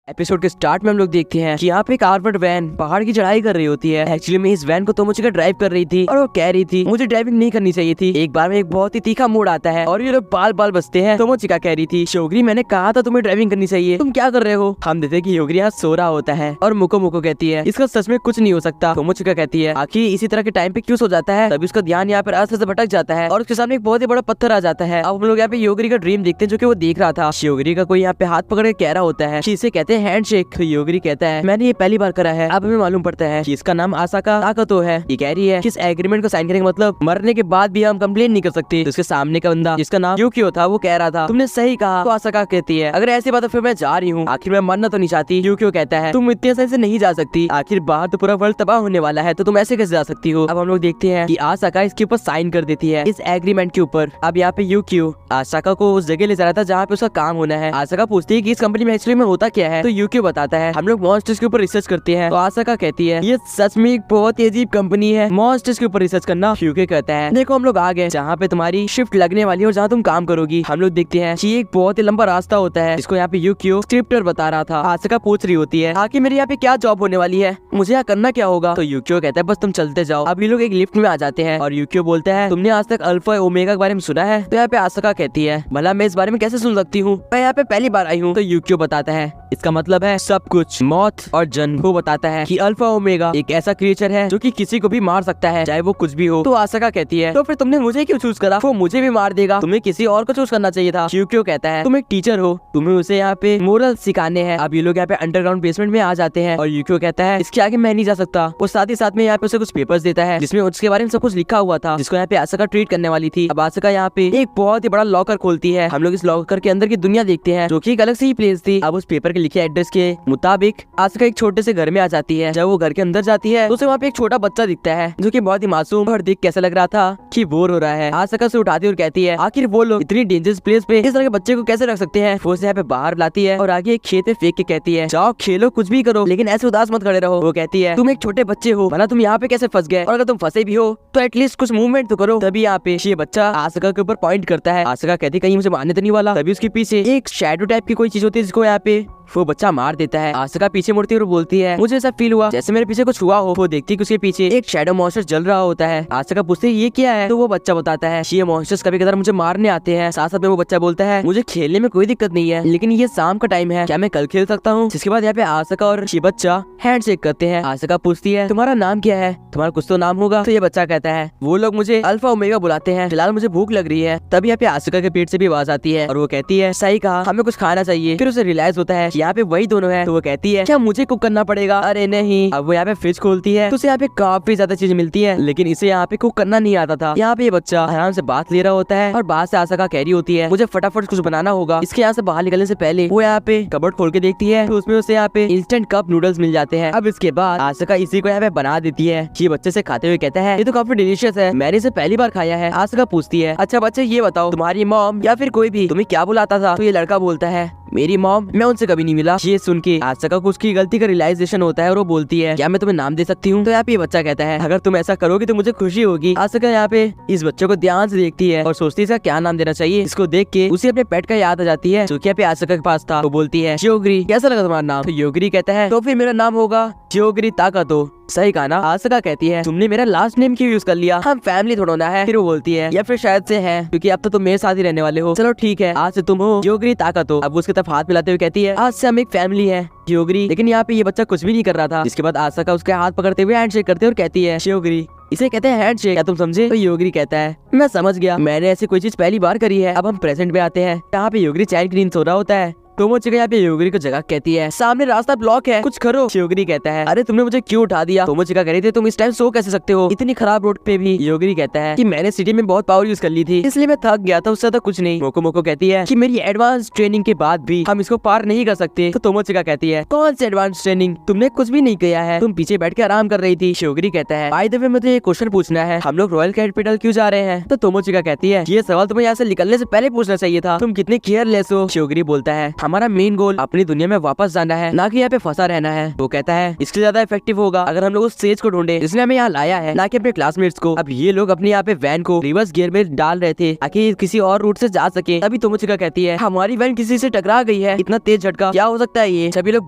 Episode के start में हम लोग देखते हैं कि यहाँ पे एक आर्मर्ड वैन पहाड़ की चढ़ाई कर रही होती है। एक्चुअली में इस वैन को तोमोचिका ड्राइव कर रही थी और वो कह रही थी मुझे ड्राइविंग नहीं करनी चाहिए थी। एक बार में एक बहुत ही तीखा मोड़ आता है और ये लोग बाल बाल बचते हैं। तोमोचिका कह रही थी शियोगरी मैंने कहा था तुम्हें ड्राइविंग करनी चाहिए, तुम क्या कर रहे हो। हम देखते हैं कि शियोगरी यहाँ सो रहा होता है और मुको मुको कहती है इसका सच में कुछ नहीं हो सकता। तोमोचिका कहती है आखिर इसी तरह के टाइम पे क्यों सो जाता है। तभी उसका ध्यान यहाँ पर रास्ते से भटक जाता है और उसके सामने एक बहुत ही बड़ा पत्थर आ जाता है। अब हम लोग यहाँ पे शियोगरी का ड्रीम देखते हैं जो कि वो देख रहा था। शियोगरी का कोई यहाँ पे हाथ पकड़ के कह रहा होता है कि इसे कहते हैं हैंडशेक। शियोगरी कहता है मैंने ये पहली बार करा है। अब हमें मालूम पड़ता है कि इसका नाम आसाका ताकातो है। ये कह रही है कि इस एग्रीमेंट को साइन करने का मतलब मरने के बाद भी हम कंप्लेन नहीं कर सकते। तो इसके सामने का बंदा जिसका नाम यूकियो था वो कह रहा था तुमने सही कहा। तो आसाका कहती है अगर ऐसी बात है फिर मैं जा रही हूँ, आखिर मैं मरना तो नहीं चाहती। यूकियो कहता है तुम इतने सही से नहीं जा सकती, आखिर बाहर तो पूरा वर्ल्ड तबाह होने वाला है, तो तुम ऐसे कैसे जा सकती हो। अब हम लोग देखते हैं कि आसाका इसके ऊपर साइन कर देती है इस एग्रीमेंट के ऊपर। अब यहाँ पे यूकियो आसाका को उस जगह ले जा रहा था जहाँ पे उसका काम होना है। आसाका पूछती है कि इस कंपनी में एक्चुअली में होता क्या है। तो यूकियो बताता है हम लोग मॉन्स्टर्स के ऊपर रिसर्च करते हैं। तो आसाका कहती है ये सच में एक बहुत ही अजीब कंपनी है, मॉन्स्टर्स के ऊपर रिसर्च करना। यूकियो कहता है देखो हम लोग आ गए जहाँ पे तुम्हारी शिफ्ट लगने वाली है और जहाँ तुम काम करोगी। हम लोग देखते हैं कि एक बहुत ही लंबा रास्ता होता है जिसको यहाँ पे यूकियो स्क्रिप्टर बता रहा था। आसाका पूछ रही होती है आखिर मेरी यहाँ पे क्या जॉब होने वाली है, मुझे यहाँ करना क्या होगा। तो यूकियो कहता है बस तुम चलते जाओ। अब ये लोग एक लिफ्ट में आ जाते हैं और यूकियो बोलता है तुमने आज तक अल्फा ओमेगा के बारे में सुना है। तो यहाँ पे आसाका कहती है भला मैं इस बारे में कैसे सुन सकती हूँ, मैं यहाँ पे पहली बार आई हूँ। तो यूकियो बताता है इसका मतलब है सब कुछ, मौत और जन्म। वो बताता है कि अल्फा ओमेगा एक ऐसा क्रिएचर है जो कि किसी को भी मार सकता है चाहे वो कुछ भी हो। तो आसाका कहती है तो फिर तुमने मुझे क्यों चूज करा, वो मुझे भी मार देगा, तुम्हें किसी और को चूज करना चाहिए था। यूकियो कहता है तुम एक टीचर हो, तुम्हें उसे यहाँ पे मोरल सिखाने हैं। अब ये लोग यहाँ पे अंडरग्राउंड बेसमेंट में आ जाते हैं और यूकियो कहता है इसके आगे मैं नहीं जा सकता। वो साथ ही साथ में यहाँ पे उसे कुछ पेपर्स देता है जिसमें उसके बारे में सब कुछ लिखा हुआ था जिसको यहाँ पे आसाका ट्रीट करने वाली थी। अब आसाका यहाँ पे एक बहुत ही बड़ा लॉकर खोलती है। हम लोग इस लॉकर के अंदर की दुनिया देखते हैं जो की एक अलग से ही प्लेस थी। अब उस पेपर के लिखे एड्रेस के मुताबिक आसाका एक छोटे से घर में आ जाती है। जब वो घर के अंदर जाती है तो उसे वहाँ पे एक छोटा बच्चा दिखता है जो कि बहुत ही मासूम और देख कैसा लग रहा था कि बोर हो रहा है। आसाका से उठाती और कहती है आखिर वो लोग इतनी डेंजरस प्लेस पे इस तरह के बच्चे को कैसे रख सकते हैं। वो उसे यहाँ पे बाहर लाती है और आगे एक खेत में फेंक के कहती है जाओ खेलो कुछ भी करो लेकिन ऐसे उदास मत खड़े रहो। वो कहती है तुम एक छोटे बच्चे हो, भला तुम यहाँ पे कैसे फंस गए, और अगर तुम फंसे भी हो तो एटलीस्ट कुछ मूवमेंट तो करो। तभी यहाँ पे ये बच्चा आसाका के ऊपर पॉइंट करता है। आसाका कहती कहीं मुझे मारने तो नहीं वाला। तभी उसके पीछे एक शैडो टाइप की कोई चीज होती है जिसको यहाँ पे वो बच्चा मार देता है। आसाका पीछे मुड़ती है और बोलती है मुझे ऐसा फील हुआ जैसे मेरे पीछे कुछ हुआ हो। वो देखती है कि उसके पीछे एक शैडो मॉन्स्टर जल रहा होता है। आसाका पूछती है ये क्या है। तो वो बच्चा बताता है ये मॉन्स्टर्स कभी कभार मुझे मारने आते हैं। साथ साथ में वो बच्चा बोलता है मुझे खेलने में कोई दिक्कत नहीं है लेकिन ये शाम का टाइम है, क्या मैं कल खेल सकता हूँ। जिसके बाद यहाँ पे आसाका और ये बच्चा हैंडशेक करते हैं। आसाका पूछती है तुम्हारा नाम क्या है, तुम्हारा कुछ तो नाम होगा। तो ये बच्चा कहता है वो लोग मुझे अल्फा ओमेगा बुलाते हैं, फिलहाल मुझे भूख लग रही है। तभी यहाँ पे आसाका के पेट से भी आवाज आती है और वो कहती है सही कहा हमें कुछ खाना चाहिए। फिर उसे रियलाइज होता है यहाँ पे वही दोनों है। तो वो कहती है क्या मुझे कुक करना पड़ेगा। अरे नहीं। अब वो यहाँ पे फ्रिज खोलती है तो उसे यहाँ पे काफी ज्यादा चीज मिलती है लेकिन इसे यहाँ पे कुक करना नहीं आता था। यहाँ पे ये बच्चा आराम से बात ले रहा होता है और बात से आसाका कह रही होती है मुझे फटाफट कुछ बनाना होगा। इसके यहाँ से बाहर निकलने से पहले वो यहाँ पे कबर्ड खोल के देखती है तो उसमें उसे यहाँ पे इंस्टेंट कप नूडल्स मिल जाते हैं। अब इसके बाद आसाका इसी को यहाँ पे बना देती है। ये बच्चे से खाते हुए कहता है ये तो काफी डिलीशियस है, मैंने इसे पहली बार खाया है। आसाका पूछती है अच्छा बच्चे ये बताओ तुम्हारी मॉम या फिर कोई भी तुम्हें क्या बुलाता था। तो ये लड़का बोलता है मेरी मॉम, मैं उनसे कभी नहीं मिला। ये सुन के आसाका को उसकी गलती का रियलाइजेशन होता है और वो बोलती है क्या मैं तुम्हें नाम दे सकती हूँ। तो यहाँ पे ये बच्चा कहता है अगर तुम ऐसा करोगे तो मुझे खुशी होगी। आसाका यहाँ पे इस बच्चे को ध्यान से देखती है और सोचती है इसका क्या नाम देना चाहिए। इसको देख के उसे अपने पेट का याद आ जाती है जो कि यहाँ पे आसाका के पास था। वो बोलती है शियोगरी कैसा लगा तुम्हारा नाम। तो योगरी कहता है तो फिर मेरा नाम होगा शियोगरी ताकातो। सही कहा ना। आसाका कहती है तुमने मेरा लास्ट नेम क्यों यूज कर लिया, हम फैमिली थोड़ा ना है। फिर वो बोलती है या फिर शायद से है क्योंकि अब तो तुम मेरे साथ ही रहने वाले हो। चलो ठीक है आज से तुम हो शियोगरी ताकातो। अब उसके तरफ हाथ मिलाते हुए कहती है आज से हम एक फैमिली है शियोगरी। लेकिन यहाँ पे ये बच्चा कुछ भी नहीं कर रहा था। इसके बाद आसाका उसके हाथ पकड़ते हुए हैंडशेक करते और कहती है शियोगरी इसे कहते हैं हैंडशेक, क्या तुम समझे। तो योगरी कहता है मैं समझ गया, मैंने ऐसी कोई चीज पहली बार करी है। अब हम प्रेजेंट में आते हैं। यहाँ पे योगरी चाइल्ड की नींद सो रहा होता है। तोमोचिका यहाँ पे योगरी को जगह कहती है सामने रास्ता ब्लॉक है कुछ करो। योगरी कहता है अरे तुमने मुझे क्यों उठा दिया। तोमोचिका कह रही थी तुम इस टाइम सो कैसे सकते हो इतनी खराब रोड पे भी। योगरी कहता है कि मैंने सिटी में बहुत पावर यूज कर ली थी इसलिए मैं थक गया था, उससे ज्यादा कुछ नहीं। मोको मोको कहती है कि मेरी एडवांस ट्रेनिंग के बाद भी हम इसको पार नहीं कर सकते। तो तोमोचिका कहती है कौन सी एडवांस ट्रेनिंग, तुमने कुछ भी नहीं किया है, तुम पीछे बैठ के आराम कर रही थी। योगरी कहता है बाय द वे मुझे एक क्वेश्चन पूछना है, हम लोग रॉयल कैपिटल क्यों जा रहे हैं। तो तोमोचिका कहती है ये सवाल तुम्हें यहाँ से निकलने से पहले पूछना चाहिए था, तुम कितने केयरलेस हो। योगरी बोलता है हमारा मेन गोल अपनी दुनिया में वापस जाना है, ना कि यहाँ पे फंसा रहना है। वो कहता है इसके ज्यादा इफेक्टिव होगा अगर हम लोग उस सेज को ढूंढे जिसने हमें यहाँ लाया है, ना कि अपने क्लासमेट्स को। अब ये लोग अपने यहाँ पे वैन को रिवर्स गियर में डाल रहे थे ताकि किसी और रूट से जा सके। तभी तोमोचिका कहती है हमारी वैन किसी से टकरा गई है, इतना तेज झटका, क्या हो सकता है ये। सभी लोग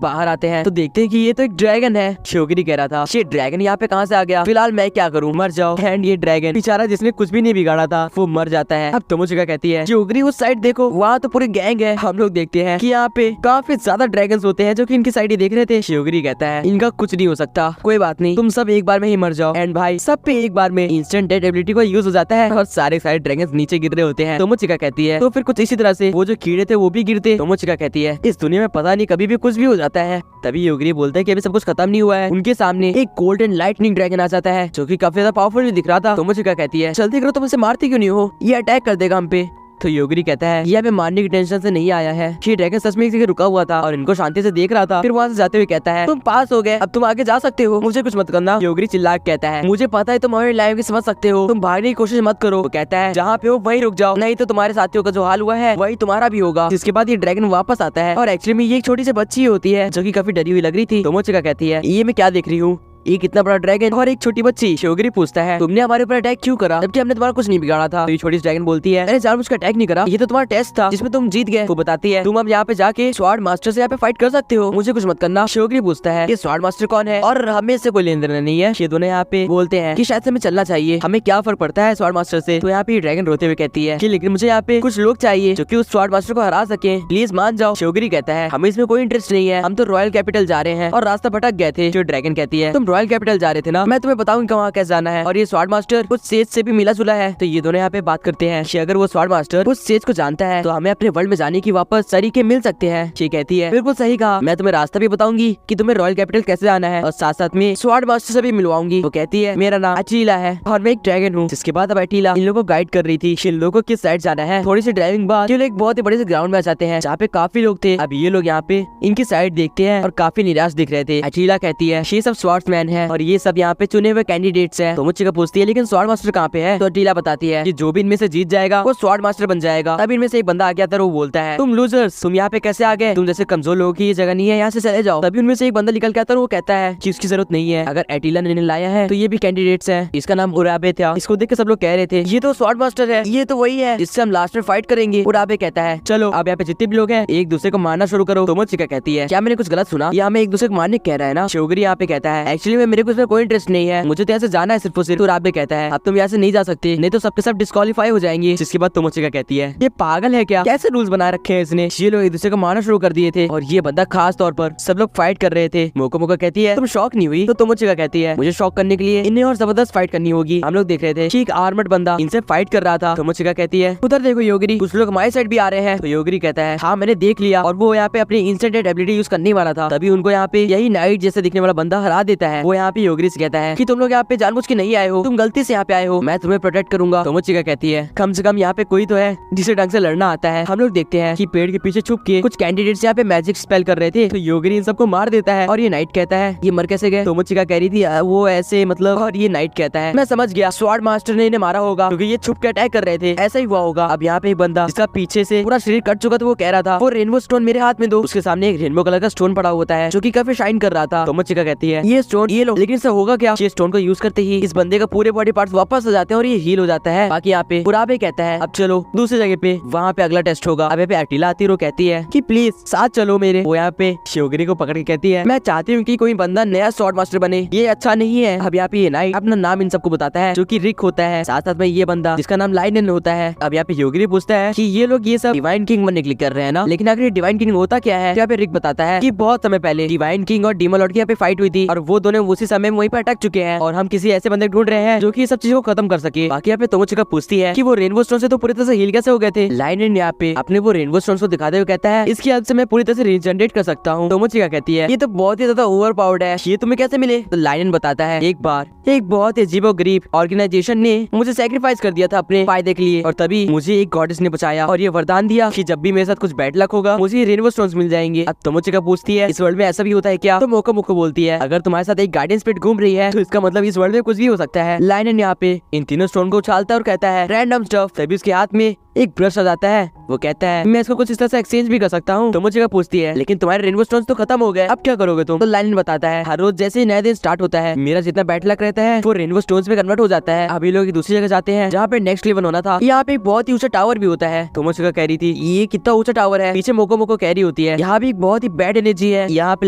बाहर आते हैं तो देखते हैं कि ये तो एक ड्रैगन है। शियोगिरी कह रहा था ये ड्रैगन यहाँ पे कहाँ से आ गया, फिलहाल मैं क्या करूँ, मर जाओ। एंड ये ड्रैगन बेचारा जिसने कुछ भी नहीं बिगाड़ा था वो मर जाता है। अब तोमोचिका कहती है शियोगिरी उस साइड देखो, वहाँ तो पूरी गैंग है। हम लोग देखते हैं कि यहाँ पे काफी ज्यादा ड्रैगन होते हैं जो कि इनकी साइड ही देख रहे थे। शियोगिरी कहता है इनका कुछ नहीं हो सकता, कोई बात नहीं, तुम सब एक बार में ही मर जाओ। एंड भाई सब पे एक बार में इंस्टेंट डेथ एबिलिटी को यूज हो जाता है और सारे ड्रैगन नीचे गिर रहे होते हैं। तोमोचिका कहती है तो फिर कुछ इसी तरह से वो जो कीड़े थे वो भी गिरते। तोमोचिका कहती है इस दुनिया में पता नहीं कभी भी कुछ भी हो जाता है। तभी योगिरी बोलते हैं कि अभी सब कुछ खत्म नहीं हुआ है। उनके सामने एक गोल्डन लाइटनिंग ड्रैगन आ जाता है जो कि काफी ज्यादा पावरफुल दिख रहा था। तोमोचिका कहती है जल्दी करो, तुम इसे मारती क्यों नहीं हो, ये अटैक कर देगा हम पे। तो योगिरी कहता है ये हमें मारने की टेंशन से नहीं आया है, ये ड्रैगन सच में एक जगह रुका हुआ था और इनको शांति से देख रहा था। फिर वहाँ से जाते हुए कहता है तुम पास हो गए, अब तुम आगे जा सकते हो, मुझे कुछ मत करना। योगिरी चिल्ला के कहता है मुझे पता है तुम हमारी लाइफ की समझ सकते हो, तुम भागने की कोशिश मत करो। वो कहता है जहाँ पे हो वहीं रुक जाओ, नहीं तो तुम्हारे साथियों का जो हाल हुआ है वही तुम्हारा भी होगा। जिसके बाद ये ड्रैगन वापस आता है और एक्चुअली में ये एक छोटी सी बच्ची होती है जो की काफी डरी हुई लग रही थी। तोमोचिका कहती है ये मैं क्या देख रही हूँ, एक इतना बड़ा ड्रैगन और एक छोटी बच्ची। शियोगिरी पूछता है तुमने हमारे ऊपर अटैक क्यों करा जबकि हमने तुम्हारा कुछ नहीं बिगाड़ा था। तो ये छोटी ड्रैगन बोलती है अरे जानबूझकर अटैक नहीं करा, ये तो तुम्हारा टेस्ट था जिसमें तुम जीत गए। वो बताती है तुम अब यहाँ पे जाके स्वॉर्ड मास्टर से यहाँ पे फाइट कर सकते हो, मुझे कुछ मत करना। शियोगिरी पूछता है ये स्वॉर्ड मास्टर कौन है और हमें इससे कोई लेन देन नहीं है। ये दोनों यहाँ पे बोलते हैं कि शायद हमें चलना चाहिए, हमें क्या फर्क पड़ता है स्वॉर्ड मास्टर से। तो यहाँ पे ड्रैगन रोते हुए कहती है कि लेकिन मुझे यहाँ पे कुछ लोग चाहिए जो कि उस स्वॉर्ड मास्टर को हरा सके, प्लीज मान जाओ। शियोगिरी कहता है हमें इसमें कोई इंटरेस्ट नहीं है, हम तो रॉयल कैपिटल जा रहे हैं और रास्ता भटक गए थे। जो ड्रैगन कहती है तुम रॉयल कैपिटल जा रहे थे ना, मैं तुम्हें बताऊंगा वहाँ कैसे जाना है। और ये स्वॉर्ड मास्टर कुछ सेज से भी मिला जुला है। तो ये दोनों यहाँ पे बात करते हैं कि अगर वो स्वॉर्ड मास्टर कुछ सेज को जानता है तो हमें अपने वर्ल्ड में जाने की वापस तरीके मिल सकते हैं। ये कहती है बिल्कुल सही कहा, मैं तुम्हें रास्ता भी बताऊंगी कि तुम्हें रॉयल कैपिटल कैसे जाना है और साथ साथ में स्वॉर्ड मास्टर से भी मिलवाऊंगी। वो कहती है मेरा नाम अटीला है और मैं एक ड्रैगन हूँ। जिसके बाद अब अटीला इन लोगों को गाइड कर रही थी इन लोगों को किस साइड जाना है। थोड़ी सी ड्राइविंग बाद ये लोग एक बहुत ही बड़े से ग्राउंड में आ जाते हैं जहाँ पे काफी लोग थे। अब ये लोग यहाँ पे इनकी साइड देखते हैं और काफी निराश दिख रहे थे। अटीला कहती है ये सब स्वॉर्ड्समैन है और ये सब यहाँ पे चुने हुए कैंडिडेट्स है। तोमोचिका पूछती है लेकिन स्वॉर्ड मास्टर कहाँ पे है। तो अटीला बताती है कि जो भी इनमें से जीत जाएगा वो स्वॉर्ड मास्टर बन जाएगा। तब इनमें से एक बंदा आ गया था, वो बोलता है तुम लूजर्स, तुम यहाँ पे कैसे आ गए, तुम जैसे कमजोर लोगों की ये जगह नहीं है, यहाँ से चले जाओ। तभी उनमें से एक बंदा निकल के आता है, वो कहता है कि उसकी जरूरत नहीं है, अगर अटीला ने लाया है तो ये भी कैंडिडेट्स है। इसका नाम उराबे था। इसको देख के सब लोग कह रहे थे ये तो स्वॉर्ड मास्टर है, ये तो वही है जिससे हम लास्ट में फाइट करेंगे। उराबे कहता है चलो अब यहाँ पे जितने भी लोग हैं एक दूसरे को मारना शुरू करो। तोमोचिका कहती है क्या मैंने कुछ गलत सुना, या हमें एक दूसरे को मारने कह रहा है ना। शियोगिरी यहाँ पे कहता है एक्चुअली में मेरे को इसमें कोई इंटरेस्ट नहीं है, मुझे तो यहाँ से जाना है सिर्फ और सिर्फ। उराबे कहता है अब तुम यहाँ से नहीं जा सकते, नहीं तो सबके सब डिस्क्वालीफाई हो जाएंगे। जिसके बाद तोमोचिका कहती है ये पागल है क्या, कैसे रूल्स बना रखे हैं इसने। ये लोग एक दूसरे को मारना शुरू कर दिए थे और ये बंदा खास तौर पर सब लोग फाइट कर रहे थे। मोको कहती है तुम शॉक नहीं हुई। तो तोमोचिका कहती है मुझे शॉक करने के लिए इन्हें और जबरदस्त फाइट करनी होगी। हम लोग देख रहे थे कि एक आर्मर्ड बंदा इनसे फाइट कर रहा था। तोमोचिका कहती है उधर देखो योगिरी, कुछ लोग हमारे साइड भी आ रहे हैं। तो योगिरी कहता है हाँ मैंने देख लिया, और वो यहाँ पे अपनी इंस्टेंट एबिलिटी यूज करने वाला था। तभी उनको यहाँ पे यही नाइट जैसे दिखने वाला बंदा हरा देता है। वो यहाँ पे योगिरी से कहता है कि तुम लोग यहाँ पे जानबूझ के नहीं आए हो, तुम गलती से यहाँ पे आए हो, मैं तुम्हें प्रोटेक्ट करूंगा। तोमोचिका कहती है कम से कम यहाँ पे कोई तो है जिसे ढंग से लड़ना आता है। हम लोग देखते हैं कि पेड़ के पीछे छुप के कुछ कैंडिडेट्स यहाँ पे मैजिक स्पेल कर रहे थे। तो योगिरी इन सबको मार देता है और ये नाइट कहता है ये मर कैसे गए। तोमोचिका कह रही थी वो ऐसे मतलब, और ये नाइट कहता है मैं समझ गया, स्वॉर्ड मास्टर ने इन्हें मारा होगा क्योंकि ये छुप के अटैक कर रहे थे, ऐसा ही हुआ होगा। अब यहाँ पे एक बंदा जिसका पीछे से पूरा शरीर कट चुका था वो कह रहा था वो रेनबो स्टोन मेरे हाथ में दो। उसके सामने एक रेनबो कलर का स्टोन पड़ा होता है जो कि काफी शाइन कर रहा था। तोमोचिका कहती है ये स्टोन ये लो, लेकिन इससे होगा क्या। ये स्टोन को यूज करते ही इस बंदे का पूरे बॉडी पार्ट्स वापस आ जाते हैं और ये हील हो जाता है। बाकी यहाँ पे उराबे कहता है अब चलो दूसरी जगह पे, वहाँ पे अगला टेस्ट होगा। अब यहाँ पे अटीला आती है, वो कहती है कि प्लीज साथ चलो मेरे। वो यहाँ पे शियोगिरी को पकड़ के कहती है मैं चाहती हूँ कि कोई बंदा नया स्वॉर्ड मास्टर बने, ये अच्छा नहीं है। अब यहाँ पे ये नाइट अपना नाम इन सबको बताता है जो कि रिक होता है, साथ साथ में ये बंदा जिसका नाम लाइनन होता है। अब यहाँ पे योगिरी पूछता है कि ये लोग ये सब डिवाइन किंग बनने के लिए कर रहे हैं ना, लेकिन आखिर डिवाइन किंग होता क्या है। यहाँ पे रिक बताता है कि बहुत समय पहले डिवाइन किंग और डीमन लॉर्ड की यहाँ पे फाइट हुई थी और वो दोनों उसी समय वहीं पे अटक चुके हैं और हम किसी ऐसे बंदे ढूंढ रहे हैं जो कि सब चीजों को खत्म कर सके। बाकी यहाँ पे तोमोचिका पूछती है कि वो रेनबो स्टोन से तो पूरी तरह से हील कैसे हो गए थे। लाइनन यहाँ पे अपने वो रेनबो स्टोन को दिखाते हुए कहता है इसकी हेल्प से मैं पूरी तरह से रीजनरेट कर सकता हूँ। तोमोचिका कहती है ये तो बहुत ही ज्यादा ओवर पावर्ड है, ये तुम्हें कैसे मिले। तो लाइनन बताता है एक बार एक बहुत ही अजीबोगरीब ऑर्गेनाइजेशन ने मुझे सैक्रिफाइस कर दिया था अपने फायदे के लिए और तभी मुझे एक गॉडेस ने बचाया और ये वरदान दिया कि जब भी मेरे साथ कुछ बैड लक होगा मुझे रेनबो स्टोन्स मिल जाएंगे। अब तोमोचिका पूछती है इस वर्ल्ड में ऐसा भी होता है क्या। तो मोको बोलती है अगर तुम्हारे साथ एक गार्डियन स्पिरिट घूम रही है, तो इसका मतलब इस वर्ल्ड में कुछ भी हो सकता है। लाइनन यहाँ पे इन तीनों स्टोन को उछालता है और कहता है रैंडम स्टफ। तभी उसके हाथ में एक ब्रश आ जाता है। वो कहता है मैं इसको कुछ इस तरह से एक्सचेंज भी कर सकता हूँ। तो मुझे पूछती है लेकिन तुम्हारे रेनबो स्टोन्स तो खत्म हो गए, अब क्या करोगे तुम? तो लाइनन बताता है हर रोज जैसे ही नया दिन स्टार्ट होता है मेरा जितना बैड लक रहता है वो रेनबो स्टोन्स में कन्वर्ट हो जाता है। अभी लोग दूसरी जगह जाते हैं जहाँ पे नेक्स्ट लेवल होना था। यहाँ पे एक बहुत ही ऊंचा टावर भी होता है। तो मुझे कह रही थी ये कितना ऊंचा टावर है, पीछे मोको मोको कह रही होती है यहाँ भी एक बहुत ही बैड एनर्जी है। यहाँ पे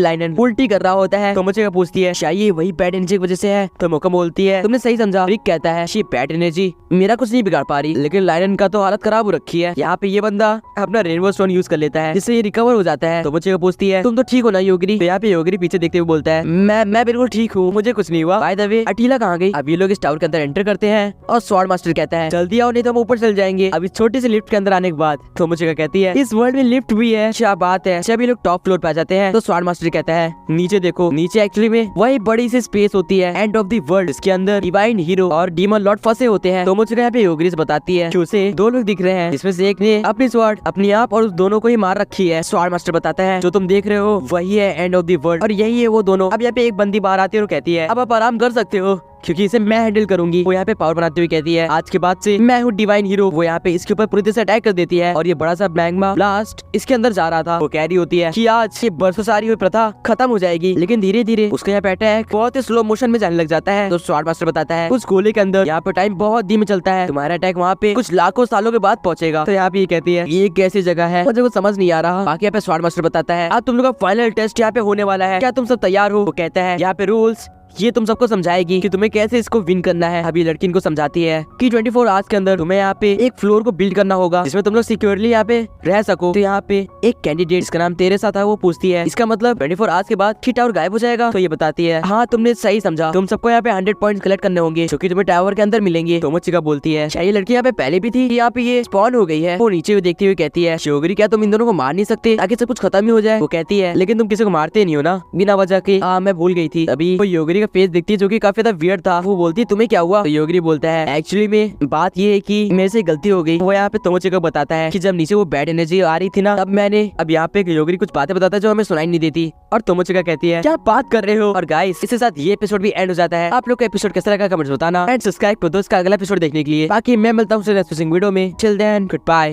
लाइनन उल्टी कर रहा होता है। तो मुझे पूछती है शायद ये वही बैड एनर्जी की वजह से है। तो मोको बोलती है तुमने सही समझा। रिक कहता है ये बैड एनर्जी मेरा कुछ नहीं बिगाड़ पा रही, लेकिन लाइनन का तो हालत खराब हो रखी है। यहाँ पे ये बंदा अपना रेनबो स्टोन यूज कर लेता है जिससे ये रिकवर हो जाता है। तो मुझे पूछती है तुम तो ठीक हो ना योगिरी? तो यहाँ पे योगिरी पीछे देखते हुए बोलता है मैं बिल्कुल ठीक हूँ, मुझे कुछ नहीं हुआ। बाय द वे अटीला कहाँ गई? अब ये लोग इस टावर के अंदर एंटर करते हैं और स्वॉर्ड मास्टर कहता है जल्दी आओ नहीं तो हम ऊपर चल जाएंगे। अब इस छोटी सी लिफ्ट के अंदर आने के बाद तो मुझे कहती है इस वर्ल्ड में लिफ्ट भी है, क्या बात है। जब ये लोग टॉप फ्लोर पे आ जाते हैं तो स्वॉर्ड मास्टर कहता है नीचे देखो। नीचे एक्चुअली में वही बड़ी सी स्पेस होती है एंड ऑफ द वर्ल्ड, इसके अंदर डिवाइन हीरो और डीमन लॉर्ड फंसे होते हैं। तो मुझे यहाँ पे योगिरीस बताती है कि उसे दो लोग दिख रहे हैं जिसमें से एक ने अपनी स्वॉर्ड अपनी आप और उस दोनों को ही मार रखी है। स्वॉर्ड मास्टर बताता है जो तुम देख रहे हो वही है एंड ऑफ द वर्ल्ड और यही है वो दोनों। अब यहाँ पे एक बंदी बाहर आती है और कहती है अब आप आराम कर सकते हो क्योंकि इसे मैं हैंडल करूंगी। वो यहाँ पे पावर बनाते हुए कहती है आज के बाद से मैं हूँ डिवाइन हीरो। वो यहाँ पे इसके ऊपर पूरी तरह से अटैक कर देती है और ये बड़ा सा मैग्मा ब्लास्ट इसके अंदर जा रहा था। वो कह रही होती है कि आज ये बरसों सारी हुई प्रथा खत्म हो जाएगी, लेकिन धीरे धीरे उसका यहाँ पे अटैक बहुत ही स्लो मोशन में जाने लग जाता है। तो स्वॉर्ड मास्टर बताता है उस गोले के अंदर यहाँ पे टाइम बहुत धीमे चलता है, तुम्हारा अटैक वहाँ पे कुछ लाखों सालों के बाद पहुंचेगा। तो यहाँ पे ये कहती है ये कैसी जगह है, मुझे कुछ समझ नहीं आ रहा। बाकी यहाँ पे स्वॉर्ड मास्टर बताता है अब तुम लोग का फाइनल टेस्ट यहाँ पे होने वाला है, क्या तुम सब तैयार हो? वो कहता है यहाँ पे रूल्स ये तुम सबको समझाएगी कि तुम्हें कैसे इसको विन करना है। अभी लड़की इनको समझाती है कि 24 आवर्स के अंदर तुम्हें यहाँ पे एक फ्लोर को बिल्ड करना होगा जिसमें तुम लोग सिक्योरली यहाँ पे रह सको। तो यहाँ पे एक कैंडिडेट जिसका नाम तेरे साथ है वो पूछती है इसका मतलब 24 आवर्स के बाद टावर गायब हो जाएगा? तो ये बताती है हाँ तुमने सही समझा, तुम सबको यहाँ पे 100 पॉइंट कलेक्ट करने होंगे जो कि तुम्हें टावर के अंदर मिलेंगे। तो मुझे बोलती है ये लड़की यहाँ पे पहले भी थी, यहाँ पे ये स्पॉन हो गई है। वो नीचे देखती हुई कहती है शिवगिरी क्या तुम इन दोनों को मार नहीं सकते ताकि सब कुछ खत्म ही हो जाए? वो कहती है लेकिन तुम किसी को मारते नहीं हो ना बिना वजह के। मैं भूल गई थी। अभी वो योगिरी का फेस दिखती है जो की काफी ज्यादा वियर्ड था। वो बोलती है तुम्हें क्या हुआ? तो योगिरी बोलता है एक्चुअली में बात ये है कि मेरे से गलती हो गई। वो यहाँ पे तोमोचे को बताता है कि जब नीचे वो बैड एनर्जी आ रही थी ना तब मैंने अब यहाँ पे योगिरी कुछ बातें बताता है जो हमें सुनाई नहीं देती और तोमोचे कहती है क्या बात कर रहे हो। और गाइस इसके साथ ये एपिसोड भी एंड हो जाता है। आप लोग का एपिसोड कैसा लगा कमेंट्स बताना एंड सब्सक्राइब कर दो इसका अगला एपिसोड देखने के लिए। बाकी मैं मिलता हूँ वीडियो में। Till then good bye.